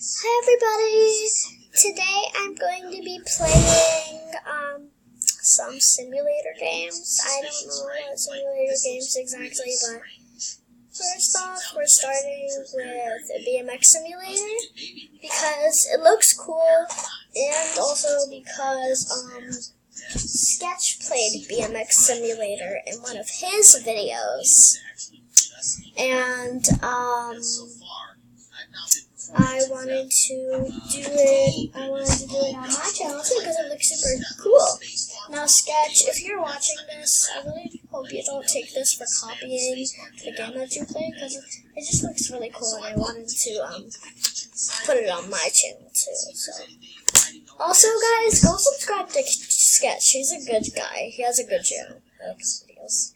Hi everybody! Today I'm going to be playing some simulator games. I don't know what simulator games exactly, but first off we're starting with a BMX simulator because it looks cool, and also because Sketch played BMX simulator in one of his videos, and I wanted to do it on my channel too because it looks super cool. Now Sketch, if you're watching this, I really hope you don't take this for copying the game that you play, because it just looks really cool and I wanted to put it on my channel too. So also guys, go subscribe to Sketch. He's a good guy. He has a good channel. I like his videos.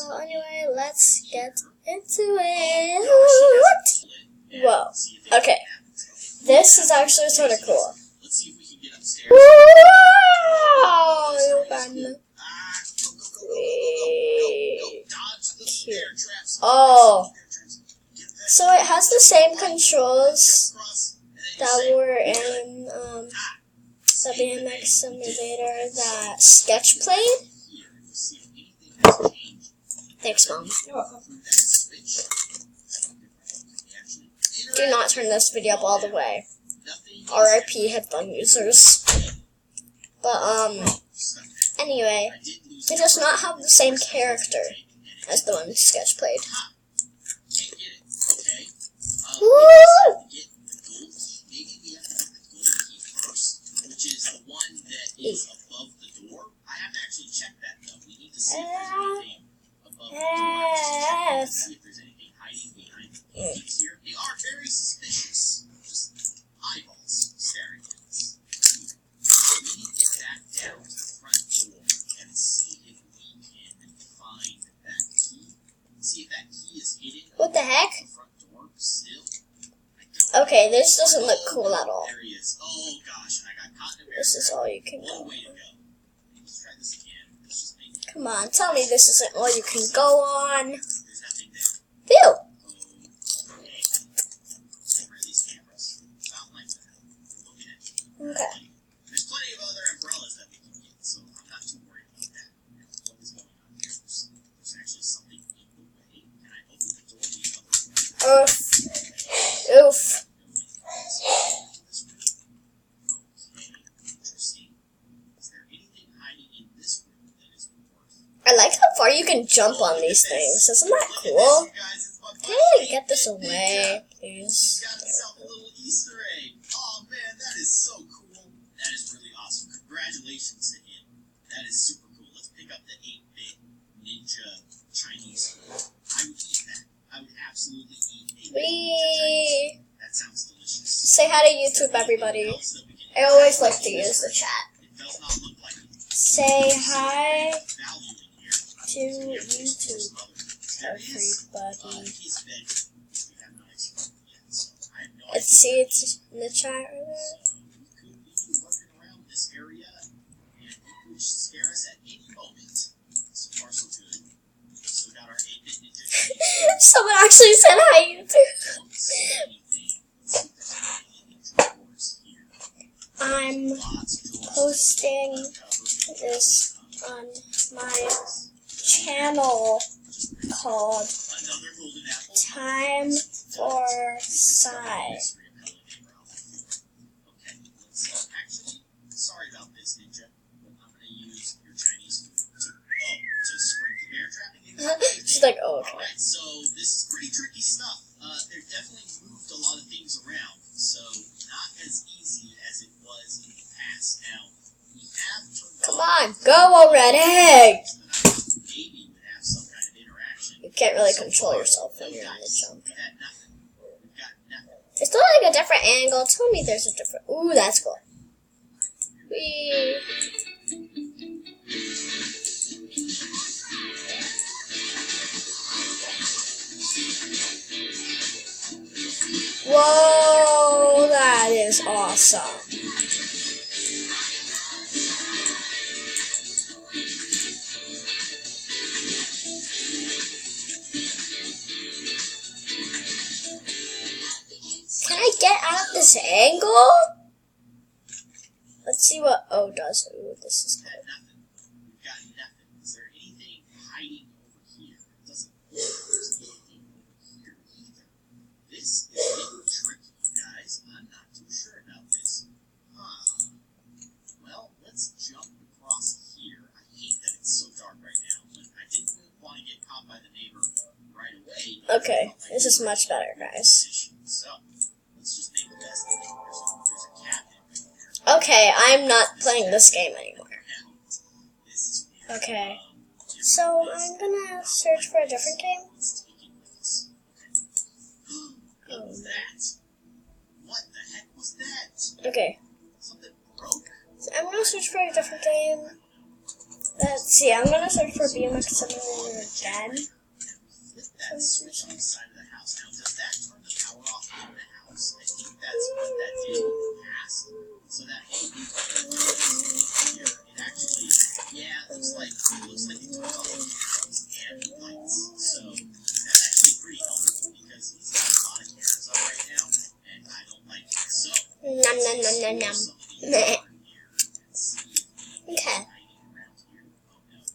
Well, anyway, let's get into it. Whoa. Okay. This is actually sort of cool. Wow! Cute. Oh. So it has the same controls that were in the BMX simulator that Sketch played. Thanks, Mom. You're welcome. Do not turn this video up all the way. RIP headphone users. But, anyway, it does not have the same character as the one Sketch played. Woo! Yes. They are very suspicious. Just eyeballs staring at us. We need to get back down to the front door and see if we can find that key. See if that key is hidden. What the heck? The front door still. Okay, this doesn't look cool at all. There he is. Oh gosh, and I got caught in a bear. This is all you can One go way to on. go. Let's try this again. Let's just make Come on, tell me this isn't all you can go on. there's nothing there. Phew! Okay. There's plenty of other umbrellas that we can get, so I'm not too worried about that. What is going on here? There's actually something in the way. Can I open the door the other way? Oof. Oof. Okay, interesting. Is there anything hiding in this room that is worth? I like how far you can jump on these things. Isn't that cool? Can I get this away, please? Got himself a little Easter egg. Oh man, that is so cool. That is really awesome. Congratulations to him. That is super cool. Let's pick up the 8-bit ninja Chinese food. I would eat that. I would absolutely eat 8-bit ninja Chinese food. That sounds delicious. Say hi to YouTube, everybody. I always like to use the chat. It does not look like it. Say hi Value in here. to YouTube, everybody. His bedroom, which we have not explored yet, so I have no Let's idea. see, it's in the chat right there. So he could be lurking around this area, and he could scare us at any moment. So far, so good. So got our 8-bit ninja Chinese Someone actually said hi, YouTube. don't see anything. Let's see if there's any drawers here. I'm Lots of drawers. posting this on my channel called Another golden apple. Time for Psy. Okay, let's actually, sorry about this, Ninja, but I'm going to use your Chinese food to spring the bear trapping. She's like, oh, okay. Alright, so this is pretty tricky stuff. They've definitely moved a lot of things around, so not as easy as it was in the past. Now, we have turned Come on, go already! maybe would have some kind of interaction. You can't really control yourself when you're on the jump. We've had nothing. We've got nothing. There's still like a different angle. Tell me there's a different. Ooh, that's cool. Whee. Whoa, that is awesome. Can I get out of this angle? Let's see what O does. Ooh, this is good. Nothing. We've got nothing. Is there anything hiding over here? It doesn't look like there's anything over here either. This is getting tricky, guys. I'm not too sure about this. Well, let's jump across here. I hate that it's so dark right now, but I didn't want to get caught by the neighbor right away. Okay, this is much better, guys. So, let's just make the best of it. There's a cat in there. Okay, I'm not playing this game anymore. Okay, so I'm gonna search for a different game. What was that? What the heck was that? Okay, Something broke? so I'm gonna search for a different game. Let's see, I'm gonna search for BMX Simulator again. Flip that switch on the side of the house. Now, does that turn the power off in the house? I think that's what that did in the past. So that may be here. It actually, yeah, it looks like it turned off the cameras and the lights. So that's actually pretty helpful because he's got a lot of cameras on right now, and I don't like it. So Nom nom nom nom nom. Meh. Okay.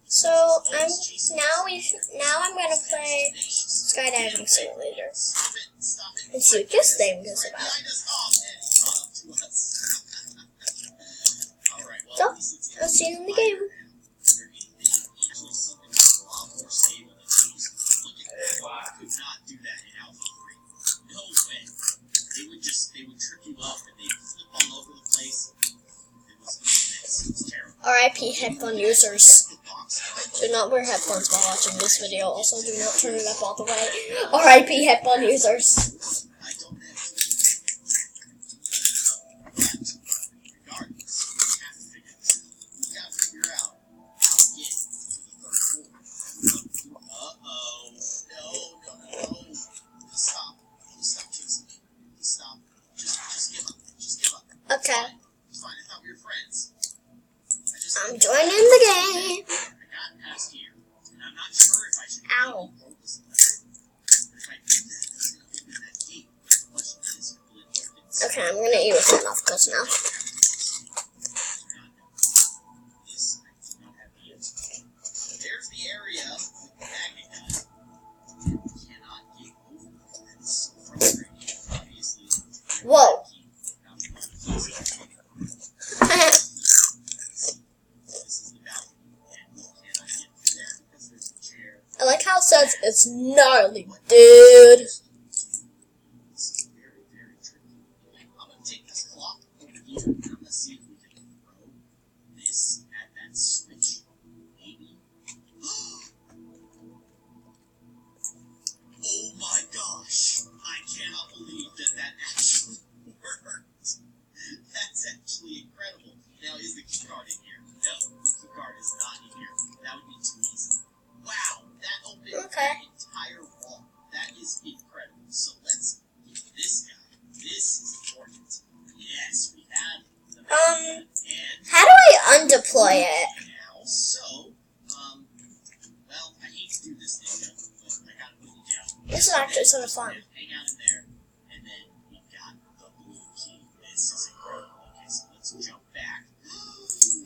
So now I'm gonna play Skydiving Simulator and see what this thing is about. So I'll see you in the game. RIP headphone users. Do not wear headphones while watching this video. Also, do not turn it up all the way. RIP headphone users. Okay. I'm joining the game. Ow. Okay, I'm gonna eat with my mouth closed now. There's the area with the magnet gun. Cannot get over it. That's so frustrating. Obviously. Whoa. I like how it says it's gnarly, dude. This is very, very tricky. I'm gonna take this clock over here and I'm gonna see if we can throw this at that switch. Maybe. Oh my gosh! I cannot believe that actually worked. That's actually incredible. Now, is the key card in here? No, the key card is not in here. That would be too easy. Wow, that opened the entire wall. That is incredible. So let's get this guy. This is important. Yes, we have the and how do I undeploy it? now, so, well, I hate to do this thing, but I gotta put it down. This is actually sort of fun. Hang out in there, and then we got the blue key. This is incredible. Okay, so let's jump back.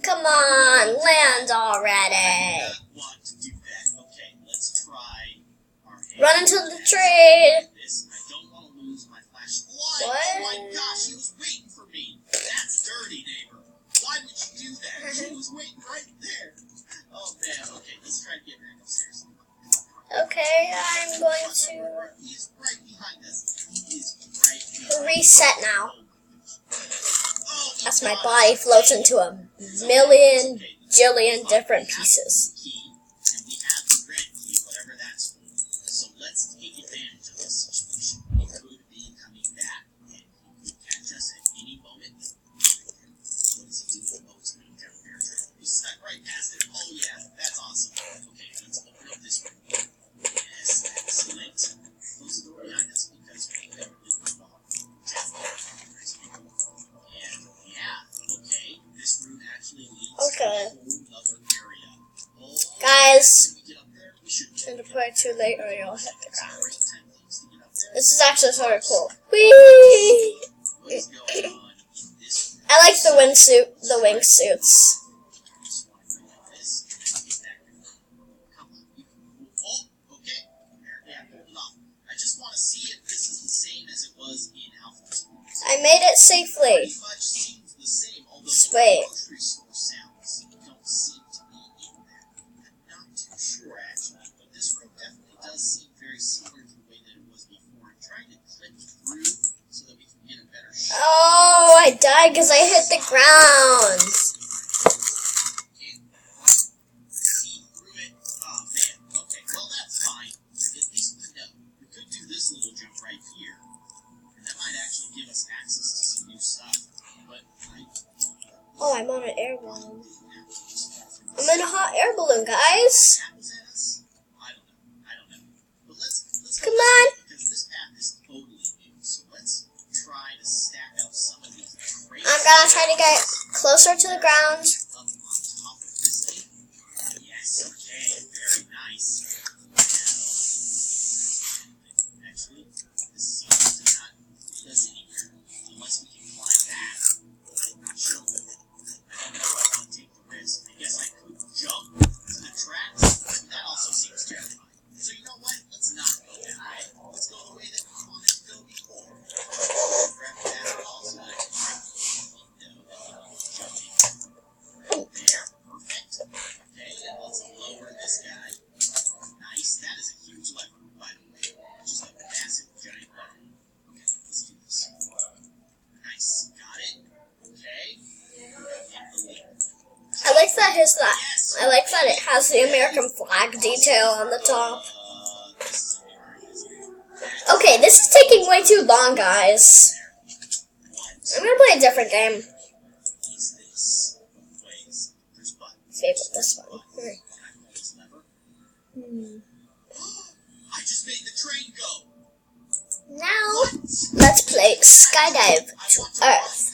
Come on, land I already. do not want to do that. Okay, let's try our hand. Run into the tree. This. I don't want to lose my flashlight. What? Oh my gosh, he was waiting for me. That's dirty, neighbor. Why would you do that? He was waiting right there. Oh man. Okay, let's try to get back upstairs. Okay, I'm going to He's right behind us. He is right behind us. reset now. Oh, As my body floats into a million jillion different pieces. Key, and we have the red key, whatever that's for. So let's take advantage of this situation. He could be coming back, and he could catch us at any moment. What does he do? Oh, he's going to jump there. We snuck right past it. Oh yeah, that's awesome. Okay, let's open up this room. Yes, excellent. Close the door behind us because we never did the bar. And yeah, okay, this room actually leads to a whole other area. Oh, Guys, can we get up there? We should don't deploy too late or you'll hit the ground. great time things to get up there. This is actually sort of cool. Whee! What is I like the wingsuits. Just want to go like this, and then get that going. Come on, you can move. Oh, okay. There, yeah, hold on. I just want to see if this is the same as it was in Alpha 2. I made it safely. Pretty much seems the same, although Wait. the grocery store sounds don't seem to be in there. I'm not too sure, actually, but this room definitely does seem very similar to the way that it was before. I'm trying to click through so that we can get a better shot. Oh, I died because I hit the ground. Can't see through it. Oh, man. Okay, well, that's fine. At least we know. We could do this little jump right here, and that might actually give us access to some new stuff. But Oh, I'm on an air balloon. I'm in a hot air balloon, guys. apples at us? I don't know. But let's Come go on. this way, because this path is totally new. So let's try to stack up some of these crates. I'm gonna try to get closer to the ground. Up on top of this thing. Yes, okay, very nice. Now, actually, this seems to not lead us anywhere unless we can climb that. I'm not sure. I don't know if I want to take the risk. I guess I could jump to the tracks. That also seems terrifying. So you know what? Let's not go that way. Let's go the way that we wanted to go before. Grab that also. That can break the window that we were jumping. There, perfect. Okay, and let's lower this guy. Nice. That is a huge lever, by the way. Just a massive, giant lever. Okay, let's do this. Nice. Got it. Okay. And the lever. I like that Yes. I like that it has the American flag detail on the top. This is a mirror, isn't it? Okay, this is taking way too long, guys. What I'm gonna play a different game. is this? Ways. There's buttons. Favorite this one. Can I pull this lever? I just made the train go. Now, let's play Skydive to Earth.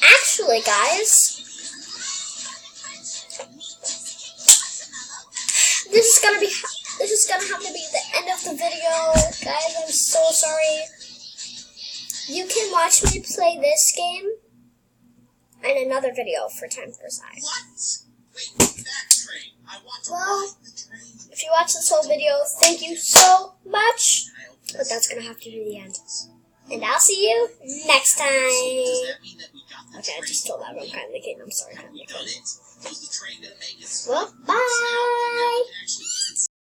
Actually, guys, this is gonna have to be the end of the video, guys. I'm so sorry. You can watch me play this game in another video for Time for Sci. What? Wait, that train. I want to Well, ride the train. if you watch this whole video, thank you so much. And I hope But that's gonna have to be the end. And I'll see you next Does time. that mean that we got the Okay, I train? just told everyone kind of the game. I'm sorry. Have we done it? Was the train gonna make it? Well, Now we bye. can actually